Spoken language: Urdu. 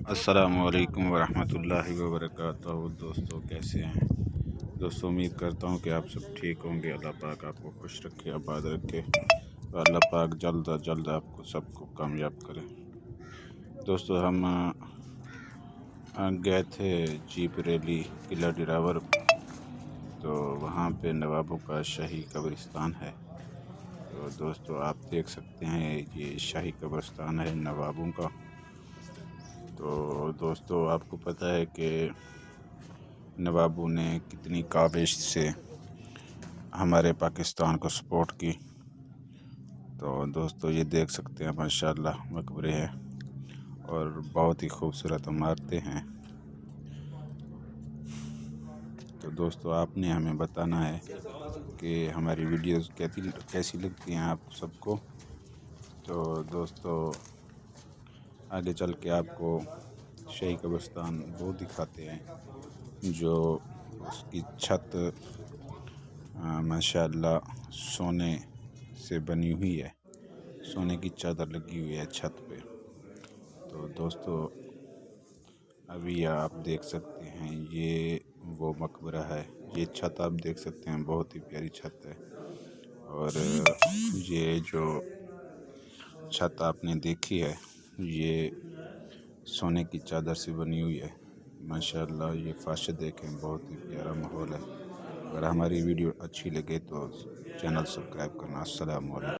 السلام علیکم ورحمۃ اللہ وبرکاتہ۔ دوستوں کیسے ہیں؟ دوستوں امید کرتا ہوں کہ آپ سب ٹھیک ہوں گے۔ اللہ پاک آپ کو خوش رکھے، آباد رکھے، اور اللہ پاک جلد از جلد آپ کو سب کو کامیاب کرے۔ دوستوں ہم گئے تھے جیپ ریلی قلعہ ڈراور، تو وہاں پہ نوابوں کا شاہی قبرستان ہے۔ تو دوستوں آپ دیکھ سکتے ہیں یہ شاہی قبرستان ہے نوابوں کا۔ تو دوستو آپ کو پتہ ہے کہ نوابوں نے کتنی کاوش سے ہمارے پاکستان کو سپورٹ کی۔ تو دوستو یہ دیکھ سکتے ہیں ماشاءاللہ مقبرے ہیں اور بہت ہی خوبصورت عمارتیں ہیں۔ تو دوستو آپ نے ہمیں بتانا ہے کہ ہماری ویڈیوز کیسی لگتی ہیں آپ سب کو۔ تو دوستو آگے چل کے آپ کو شاہی قبرستان وہ دکھاتے ہیں، جو اس کی چھت ماشاءاللہ سونے سے بنی ہوئی ہے، سونے کی چادر لگی ہوئی ہے چھت پہ۔ تو دوستو ابھی آپ دیکھ سکتے ہیں یہ وہ مقبرہ ہے، یہ چھت آپ دیکھ سکتے ہیں بہت ہی پیاری چھت ہے، اور یہ جو چھت آپ نے دیکھی ہے یہ سونے کی چادر سے بنی ہوئی ہے۔ ماشاءاللہ یہ فرش دیکھیں بہت ہی پیارا ماحول ہے۔ اگر ہماری ویڈیو اچھی لگے تو چینل سبسکرائب کرنا۔ السلام علیکم۔